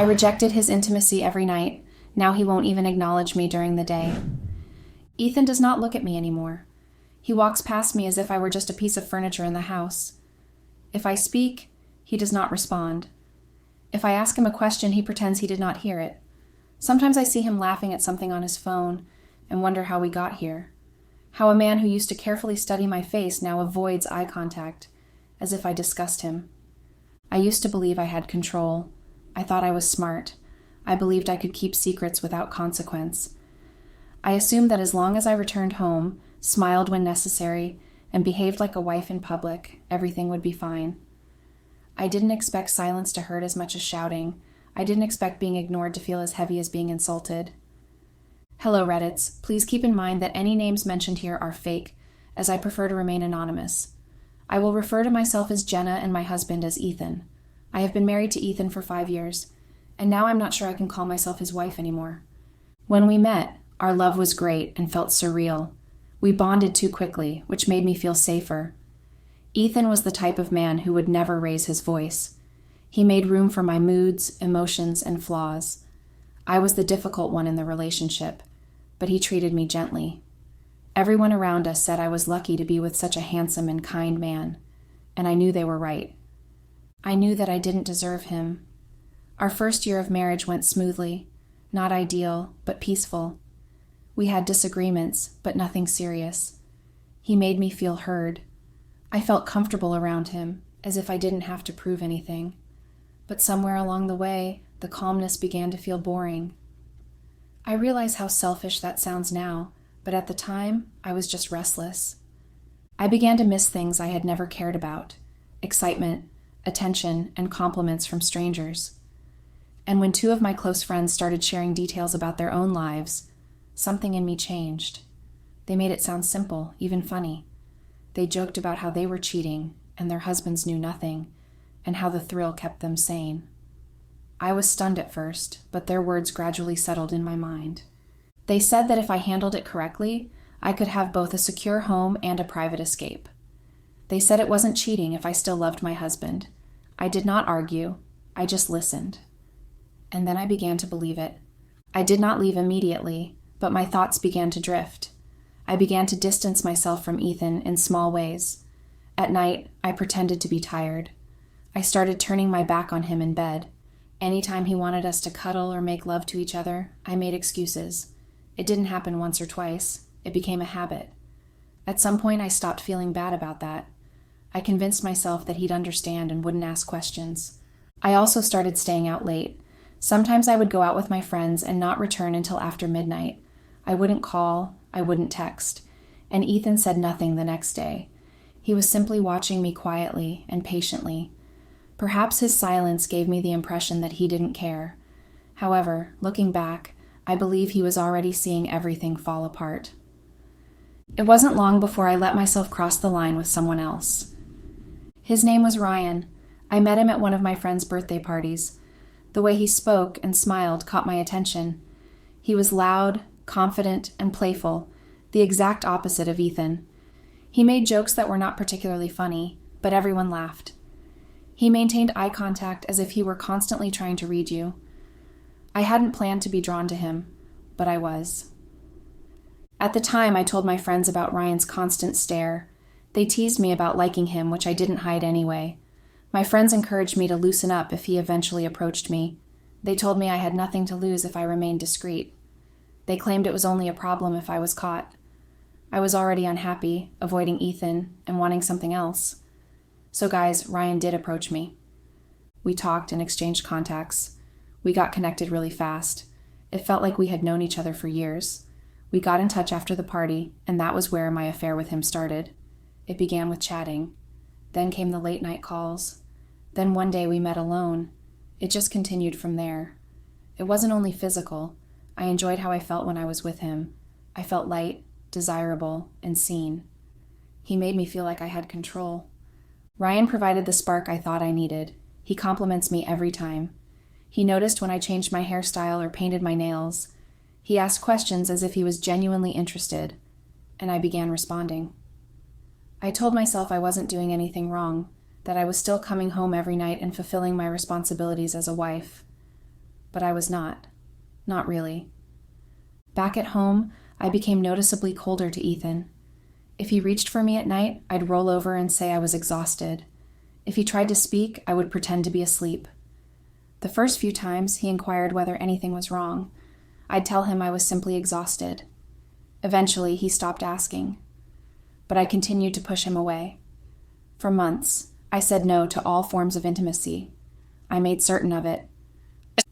rejected his intimacy every night. Now he won't even acknowledge me during the day. Ethan does not look at me anymore. He walks past me as if I were just a piece of furniture in the house. If I speak, he does not respond. If I ask him a question, he pretends he did not hear it. Sometimes I see him laughing at something on his phone and wonder how we got here. How a man who used to carefully study my face now avoids eye contact, as if I disgust him. I used to believe I had control. I thought I was smart. I believed I could keep secrets without consequence. I assumed that as long as I returned home, smiled when necessary, and behaved like a wife in public, everything would be fine. I didn't expect silence to hurt as much as shouting. I didn't expect being ignored to feel as heavy as being insulted. Hello, Reddits. Please keep in mind that any names mentioned here are fake, as I prefer to remain anonymous. I will refer to myself as Jenna and my husband as Ethan. I have been married to Ethan for 5 years, and now I'm not sure I can call myself his wife anymore. When we met, our love was great and felt surreal. We bonded too quickly, which made me feel safer. Ethan was the type of man who would never raise his voice. He made room for my moods, emotions, and flaws. I was the difficult one in the relationship, but he treated me gently. Everyone around us said I was lucky to be with such a handsome and kind man, and I knew they were right. I knew that I didn't deserve him. Our first year of marriage went smoothly, not ideal, but peaceful. We had disagreements, but nothing serious. He made me feel heard. I felt comfortable around him, as if I didn't have to prove anything. But somewhere along the way, the calmness began to feel boring. I realize how selfish that sounds now, but at the time, I was just restless. I began to miss things I had never cared about: excitement, attention, and compliments from strangers. And when 2 of my close friends started sharing details about their own lives, something in me changed. They made it sound simple, even funny. They joked about how they were cheating, and their husbands knew nothing, and how the thrill kept them sane. I was stunned at first, but their words gradually settled in my mind. They said that if I handled it correctly, I could have both a secure home and a private escape. They said it wasn't cheating if I still loved my husband. I did not argue, I just listened. And then I began to believe it. I did not leave immediately, but my thoughts began to drift. I began to distance myself from Ethan in small ways. At night, I pretended to be tired. I started turning my back on him in bed. Anytime he wanted us to cuddle or make love to each other, I made excuses. It didn't happen once or twice. It became a habit. At some point, I stopped feeling bad about that. I convinced myself that he'd understand and wouldn't ask questions. I also started staying out late. Sometimes I would go out with my friends and not return until after midnight. I wouldn't call, I wouldn't text, and Ethan said nothing the next day. He was simply watching me quietly and patiently. Perhaps his silence gave me the impression that he didn't care. However, looking back, I believe he was already seeing everything fall apart. It wasn't long before I let myself cross the line with someone else. His name was Ryan. I met him at one of my friend's birthday parties. The way he spoke and smiled caught my attention. He was loud, confident, and playful, the exact opposite of Ethan. He made jokes that were not particularly funny, but everyone laughed. He maintained eye contact as if he were constantly trying to read you. I hadn't planned to be drawn to him, but I was. At the time, I told my friends about Ryan's constant stare. They teased me about liking him, which I didn't hide anyway. My friends encouraged me to loosen up if he eventually approached me. They told me I had nothing to lose if I remained discreet. They claimed it was only a problem if I was caught. I was already unhappy, avoiding Ethan, and wanting something else. So guys, Ryan did approach me. We talked and exchanged contacts. We got connected really fast. It felt like we had known each other for years. We got in touch after the party, and that was where my affair with him started. It began with chatting. Then came the late-night calls. Then one day we met alone. It just continued from there. It wasn't only physical. I enjoyed how I felt when I was with him. I felt light, desirable, and seen. He made me feel like I had control. Ryan provided the spark I thought I needed. He compliments me every time. He noticed when I changed my hairstyle or painted my nails. He asked questions as if he was genuinely interested, and I began responding. I told myself I wasn't doing anything wrong, that I was still coming home every night and fulfilling my responsibilities as a wife. but I was not. Not really. Back at home, I became noticeably colder to Ethan. If he reached for me at night, I'd roll over and say I was exhausted. If he tried to speak, I would pretend to be asleep. The first few times, he inquired whether anything was wrong. I'd tell him I was simply exhausted. Eventually, he stopped asking. But I continued to push him away. For months, I said no to all forms of intimacy. I made certain of it.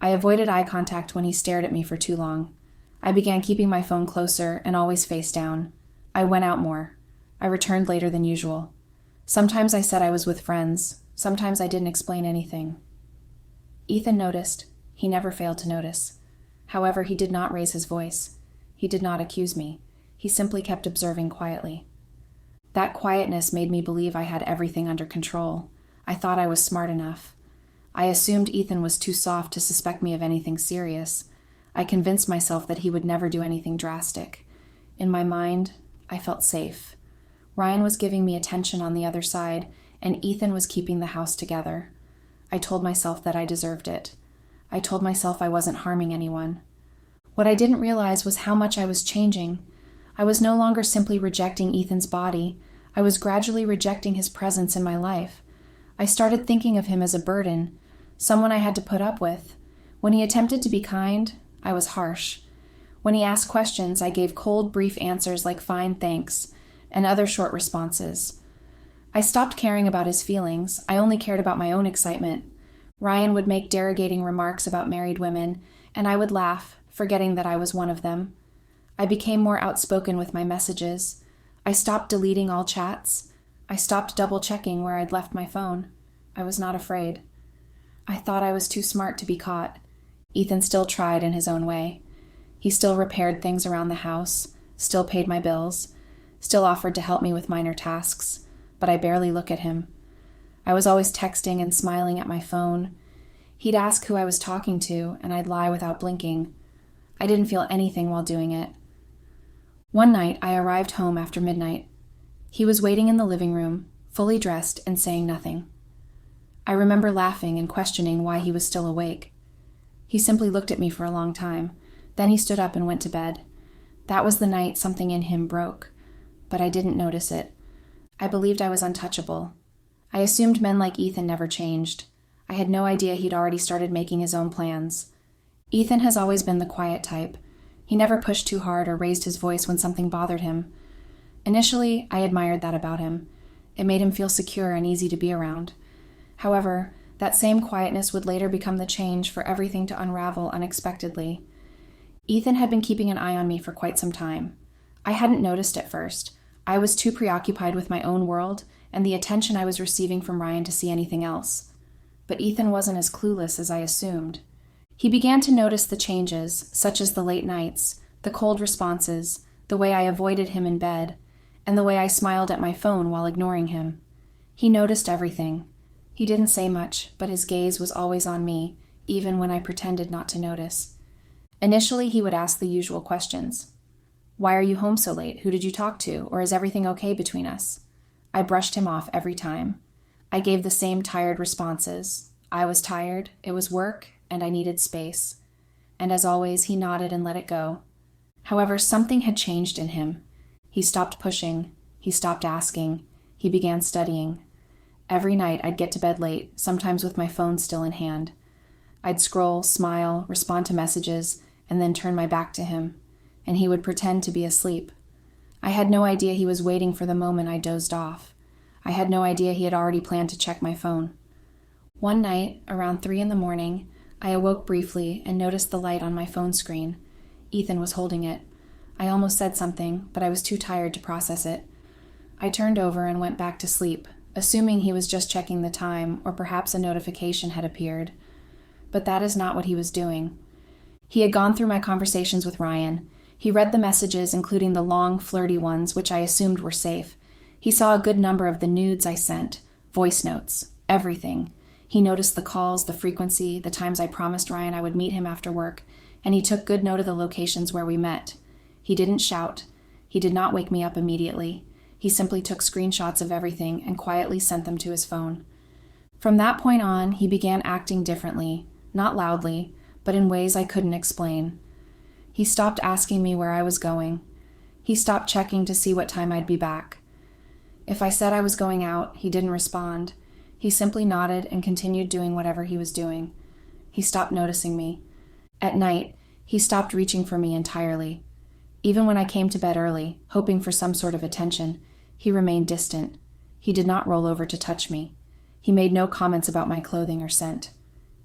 I avoided eye contact when he stared at me for too long. I began keeping my phone closer and always face down. I went out more. I returned later than usual. Sometimes I said I was with friends. Sometimes I didn't explain anything. Ethan noticed. He never failed to notice. However, he did not raise his voice. He did not accuse me. He simply kept observing quietly. That quietness made me believe I had everything under control. I thought I was smart enough. I assumed Ethan was too soft to suspect me of anything serious. I convinced myself that he would never do anything drastic. In my mind, I felt safe. Ryan was giving me attention on the other side, and Ethan was keeping the house together. I told myself that I deserved it. I told myself I wasn't harming anyone. What I didn't realize was how much I was changing. I was no longer simply rejecting Ethan's body. I was gradually rejecting his presence in my life. I started thinking of him as a burden, someone I had to put up with. When he attempted to be kind, I was harsh. When he asked questions, I gave cold, brief answers like fine, thanks, and other short responses. I stopped caring about his feelings. I only cared about my own excitement. Ryan would make derogating remarks about married women, and I would laugh, forgetting that I was one of them. I became more outspoken with my messages. I stopped deleting all chats. I stopped double-checking where I'd left my phone. I was not afraid. I thought I was too smart to be caught. Ethan still tried in his own way. He still repaired things around the house, still paid my bills, still offered to help me with minor tasks, but I barely look at him. I was always texting and smiling at my phone. He'd ask who I was talking to, and I'd lie without blinking. I didn't feel anything while doing it. One night, I arrived home after midnight. He was waiting in the living room, fully dressed and saying nothing. I remember laughing and questioning why he was still awake. He simply looked at me for a long time. Then he stood up and went to bed. That was the night something in him broke, but I didn't notice it. I believed I was untouchable. I assumed men like Ethan never changed. I had no idea he'd already started making his own plans. Ethan has always been the quiet type. He never pushed too hard or raised his voice when something bothered him. Initially, I admired that about him. It made him feel secure and easy to be around. However, that same quietness would later become the change for everything to unravel unexpectedly. Ethan had been keeping an eye on me for quite some time. I hadn't noticed at first. I was too preoccupied with my own world and the attention I was receiving from Ryan to see anything else. But Ethan wasn't as clueless as I assumed. He began to notice the changes, such as the late nights, the cold responses, the way I avoided him in bed, and the way I smiled at my phone while ignoring him. He noticed everything. He didn't say much, but his gaze was always on me, even when I pretended not to notice. Initially, he would ask the usual questions. Why are you home so late? Who did you talk to? Or is everything okay between us? I brushed him off every time. I gave the same tired responses. I was tired, it was work, and I needed space. And as always, he nodded and let it go. However, something had changed in him. He stopped pushing. He stopped asking. He began studying. Every night, I'd get to bed late, sometimes with my phone still in hand. I'd scroll, smile, respond to messages, and then turn my back to him, and he would pretend to be asleep. I had no idea he was waiting for the moment I dozed off. I had no idea he had already planned to check my phone. One night, around 3 a.m, I awoke briefly and noticed the light on my phone screen. Ethan was holding it. I almost said something, but I was too tired to process it. I turned over and went back to sleep, assuming he was just checking the time, or perhaps a notification had appeared. But that is not what he was doing. He had gone through my conversations with Ryan. He read the messages, including the long, flirty ones, which I assumed were safe. He saw a good number of the nudes I sent, voice notes, everything. He noticed the calls, the frequency, the times I promised Ryan I would meet him after work, and he took good note of the locations where we met. He didn't shout. He did not wake me up immediately. He simply took screenshots of everything and quietly sent them to his phone. From that point on, he began acting differently, not loudly, but in ways I couldn't explain. He stopped asking me where I was going. He stopped checking to see what time I'd be back. If I said I was going out, he didn't respond. He simply nodded and continued doing whatever he was doing. He stopped noticing me. At night, he stopped reaching for me entirely. Even when I came to bed early, hoping for some sort of attention, he remained distant. He did not roll over to touch me. He made no comments about my clothing or scent.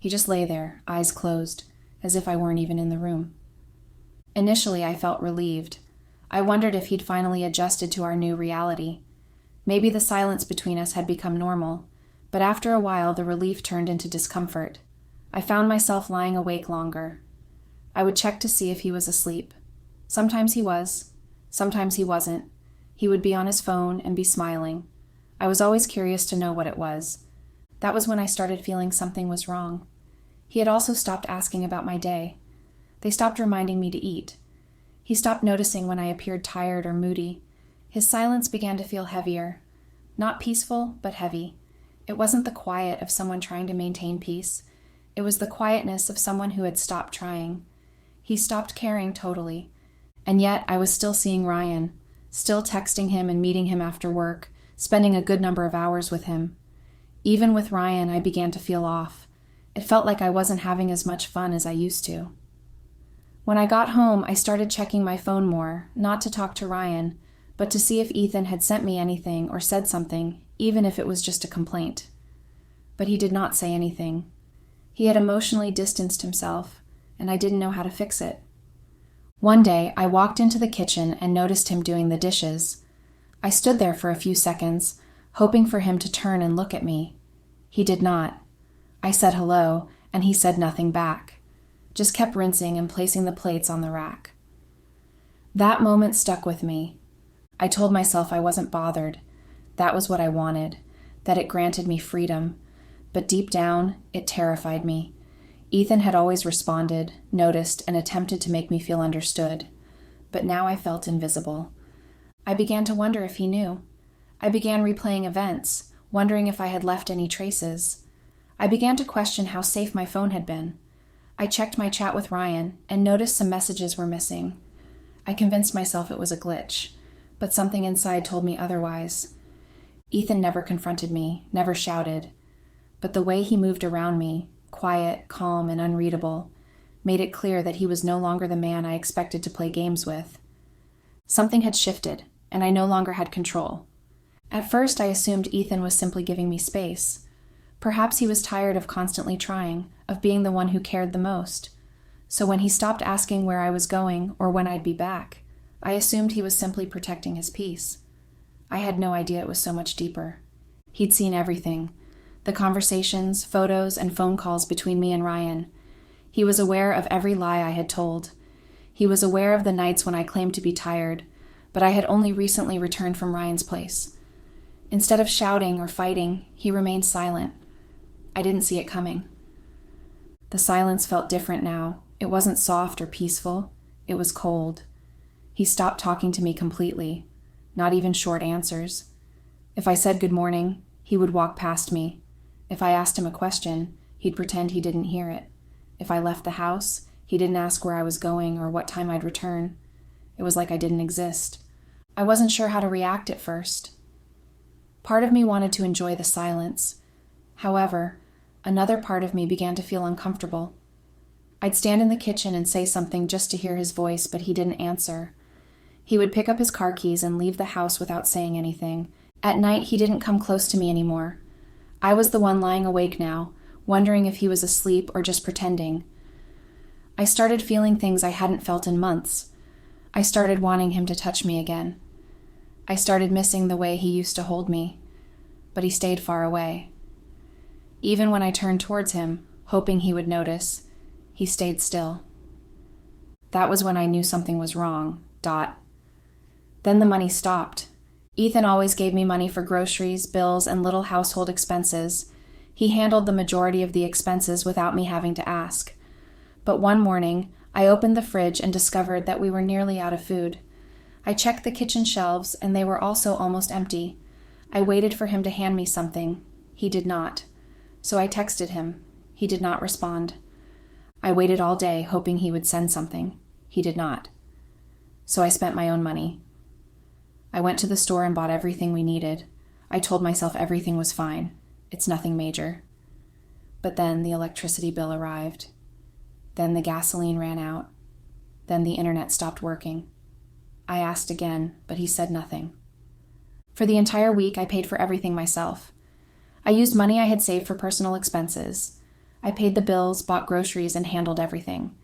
He just lay there, eyes closed, as if I weren't even in the room. Initially, I felt relieved. I wondered if he'd finally adjusted to our new reality. Maybe the silence between us had become normal, but after a while, the relief turned into discomfort. I found myself lying awake longer. I would check to see if he was asleep. Sometimes he was. Sometimes he wasn't. He would be on his phone and be smiling. I was always curious to know what it was. That was when I started feeling something was wrong. He had also stopped asking about my day. They stopped reminding me to eat. He stopped noticing when I appeared tired or moody. His silence began to feel heavier. Not peaceful, but heavy. It wasn't the quiet of someone trying to maintain peace. It was the quietness of someone who had stopped trying. He stopped caring totally. And yet I was still seeing Ryan, still texting him and meeting him after work, spending a good number of hours with him. Even with Ryan, I began to feel off. It felt like I wasn't having as much fun as I used to. When I got home, I started checking my phone more, not to talk to Ryan, but to see if Ethan had sent me anything or said something, even if it was just a complaint. But he did not say anything. He had emotionally distanced himself, and I didn't know how to fix it. One day, I walked into the kitchen and noticed him doing the dishes. I stood there for a few seconds, hoping for him to turn and look at me. He did not. I said hello, and he said nothing back, just kept rinsing and placing the plates on the rack. That moment stuck with me. I told myself I wasn't bothered. That was what I wanted, that it granted me freedom. But deep down, it terrified me. Ethan had always responded, noticed, and attempted to make me feel understood. But now I felt invisible. I began to wonder if he knew. I began replaying events, wondering if I had left any traces. I began to question how safe my phone had been. I checked my chat with Ryan and noticed some messages were missing. I convinced myself it was a glitch, but something inside told me otherwise. Ethan never confronted me, never shouted, but the way he moved around me, quiet, calm, and unreadable, made it clear that he was no longer the man I expected to play games with. Something had shifted, and I no longer had control. At first, I assumed Ethan was simply giving me space. Perhaps he was tired of constantly trying, of being the one who cared the most. So when he stopped asking where I was going or when I'd be back, I assumed he was simply protecting his peace. I had no idea it was so much deeper. He'd seen everything. The conversations, photos, and phone calls between me and Ryan. He was aware of every lie I had told. He was aware of the nights when I claimed to be tired, but I had only recently returned from Ryan's place. Instead of shouting or fighting, he remained silent. I didn't see it coming. The silence felt different now. It wasn't soft or peaceful. It was cold. He stopped talking to me completely, not even short answers. If I said good morning, he would walk past me. If I asked him a question, he'd pretend he didn't hear it. If I left the house, he didn't ask where I was going or what time I'd return. It was like I didn't exist. I wasn't sure how to react at first. Part of me wanted to enjoy the silence. However, another part of me began to feel uncomfortable. I'd stand in the kitchen and say something just to hear his voice, but he didn't answer. He would pick up his car keys and leave the house without saying anything. At night, he didn't come close to me anymore. I was the one lying awake now, wondering if he was asleep or just pretending. I started feeling things I hadn't felt in months. I started wanting him to touch me again. I started missing the way he used to hold me, but he stayed far away. Even when I turned towards him, hoping he would notice, he stayed still. That was when I knew something was wrong. Then the money stopped. Ethan always gave me money for groceries, bills, and little household expenses. He handled the majority of the expenses without me having to ask. But one morning, I opened the fridge and discovered that we were nearly out of food. I checked the kitchen shelves, and they were also almost empty. I waited for him to hand me something. He did not. So I texted him. He did not respond. I waited all day, hoping he would send something. He did not. So I spent my own money. I went to the store and bought everything we needed. I told myself everything was fine. It's nothing major. But then the electricity bill arrived. Then the gasoline ran out. Then the internet stopped working. I asked again, but he said nothing. For the entire week, I paid for everything myself. I used money I had saved for personal expenses. I paid the bills, bought groceries, and handled everything.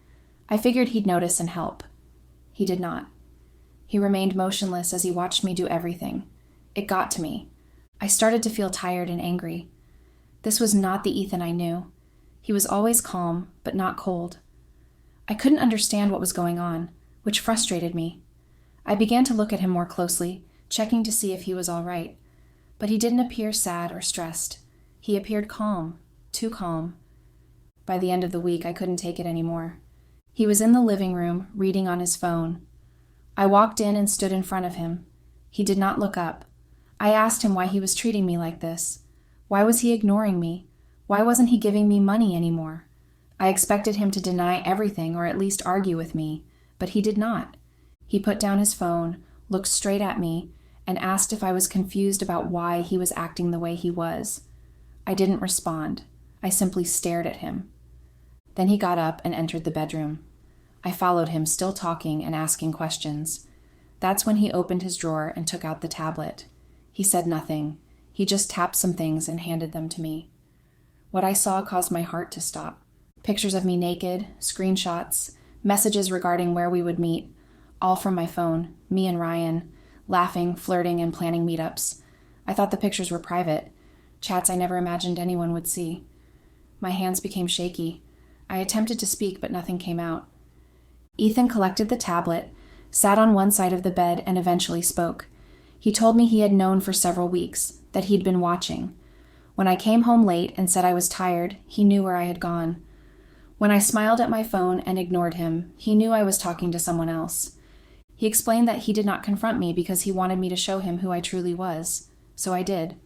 I figured he'd notice and help. He did not. He remained motionless as he watched me do everything. It got to me. I started to feel tired and angry. This was not the Ethan I knew. He was always calm, but not cold. I couldn't understand what was going on, which frustrated me. I began to look at him more closely, checking to see if he was all right. But he didn't appear sad or stressed. He appeared calm, too calm. By the end of the week, I couldn't take it anymore. He was in the living room, reading on his phone. I walked in and stood in front of him. He did not look up. I asked him why he was treating me like this. Why was he ignoring me? Why wasn't he giving me money anymore? I expected him to deny everything or at least argue with me, but he did not. He put down his phone, looked straight at me, and asked if I was confused about why he was acting the way he was. I didn't respond. I simply stared at him. Then he got up and entered the bedroom. I followed him, still talking and asking questions. That's when he opened his drawer and took out the tablet. He said nothing. He just tapped some things and handed them to me. What I saw caused my heart to stop. Pictures of me naked, screenshots, messages regarding where we would meet, all from my phone, me and Ryan, laughing, flirting, and planning meetups. I thought the pictures were private, chats I never imagined anyone would see. My hands became shaky. I attempted to speak, but nothing came out. Ethan collected the tablet, sat on one side of the bed, and eventually spoke. He told me he had known for several weeks, that he'd been watching. When I came home late and said I was tired, he knew where I had gone. When I smiled at my phone and ignored him, he knew I was talking to someone else. He explained that he did not confront me because he wanted me to show him who I truly was, so I did.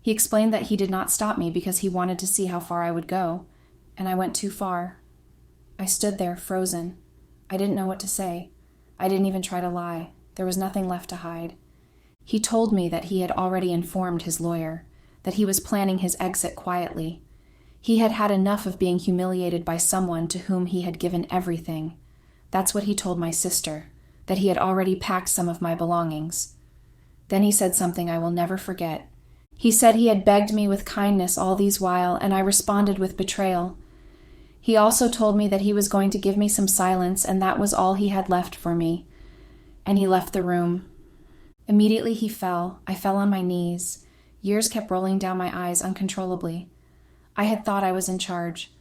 He explained that he did not stop me because he wanted to see how far I would go, and I went too far. I stood there, frozen. I didn't know what to say. I didn't even try to lie. There was nothing left to hide. He told me that he had already informed his lawyer, that he was planning his exit quietly. He had had enough of being humiliated by someone to whom he had given everything. That's what he told my sister, that he had already packed some of my belongings. Then he said something I will never forget. He said he had begged me with kindness all these while, and I responded with betrayal. He also told me that he was going to give me some silence, and that was all he had left for me. And he left the room. Immediately he fell. I fell on my knees. Years kept rolling down my eyes uncontrollably. I had thought I was in charge.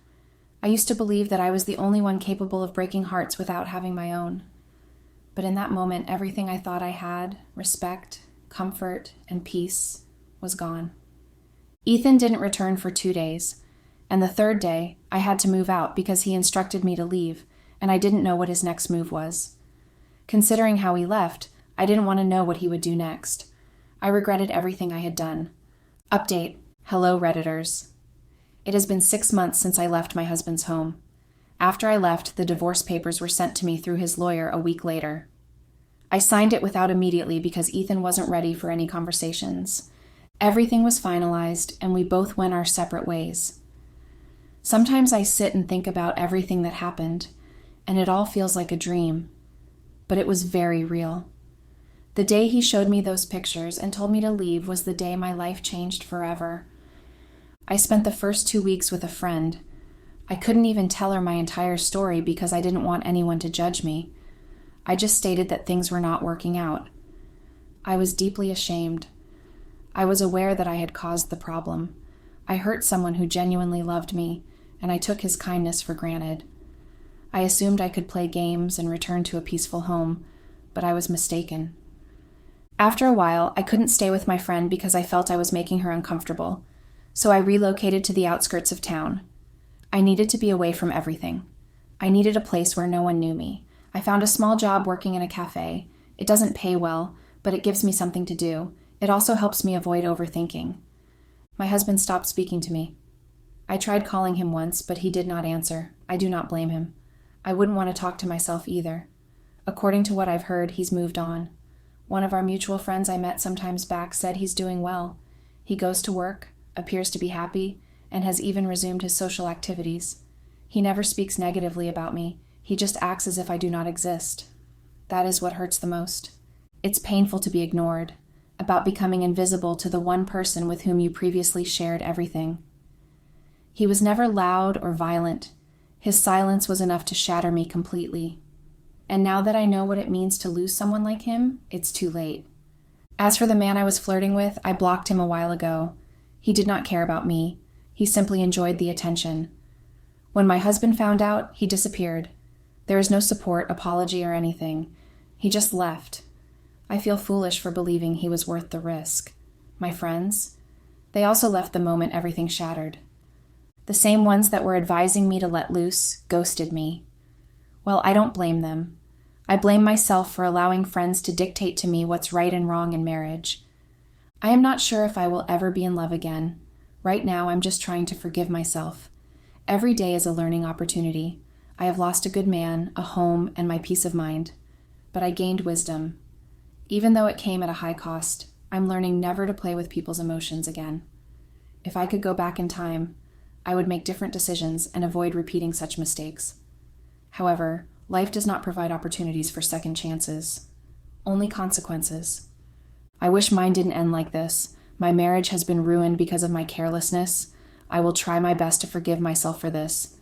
I used to believe that I was the only one capable of breaking hearts without having my own. But in that moment, everything I thought I had, respect, comfort, and peace, was gone. Ethan didn't return for 2 days, and the third day, I had to move out because he instructed me to leave, and I didn't know what his next move was. Considering how he left, I didn't want to know what he would do next. I regretted everything I had done. Update. Hello, Redditors. It has been 6 months since I left my husband's home. After I left, the divorce papers were sent to me through his lawyer a week later. I signed it without immediately because Ethan wasn't ready for any conversations. Everything was finalized, and we both went our separate ways. Sometimes I sit and think about everything that happened, and it all feels like a dream. But it was very real. The day he showed me those pictures and told me to leave was the day my life changed forever. I spent the first 2 weeks with a friend. I couldn't even tell her my entire story because I didn't want anyone to judge me. I just stated that things were not working out. I was deeply ashamed. I was aware that I had caused the problem. I hurt someone who genuinely loved me, and I took his kindness for granted. I assumed I could play games and return to a peaceful home, but I was mistaken. After a while, I couldn't stay with my friend because I felt I was making her uncomfortable, so I relocated to the outskirts of town. I needed to be away from everything. I needed a place where no one knew me. I found a small job working in a cafe. It doesn't pay well, but it gives me something to do. It also helps me avoid overthinking. My husband stopped speaking to me. I tried calling him once, but he did not answer. I do not blame him. I wouldn't want to talk to myself either. According to what I've heard, he's moved on. One of our mutual friends I met some times back said he's doing well. He goes to work, appears to be happy, and has even resumed his social activities. He never speaks negatively about me. He just acts as if I do not exist. That is what hurts the most. It's painful to be ignored, about becoming invisible to the one person with whom you previously shared everything. He was never loud or violent. His silence was enough to shatter me completely. And now that I know what it means to lose someone like him, it's too late. As for the man I was flirting with, I blocked him a while ago. He did not care about me. He simply enjoyed the attention. When my husband found out, he disappeared. There is no support, apology, or anything. He just left. I feel foolish for believing he was worth the risk. My friends? They also left the moment everything shattered. The same ones that were advising me to let loose ghosted me. Well, I don't blame them. I blame myself for allowing friends to dictate to me what's right and wrong in marriage. I am not sure if I will ever be in love again. Right now, I'm just trying to forgive myself. Every day is a learning opportunity. I have lost a good man, a home, and my peace of mind. But I gained wisdom. Even though it came at a high cost, I'm learning never to play with people's emotions again. If I could go back in time, I would make different decisions and avoid repeating such mistakes. However, life does not provide opportunities for second chances, only consequences. I wish mine didn't end like this. My marriage has been ruined because of my carelessness. I will try my best to forgive myself for this,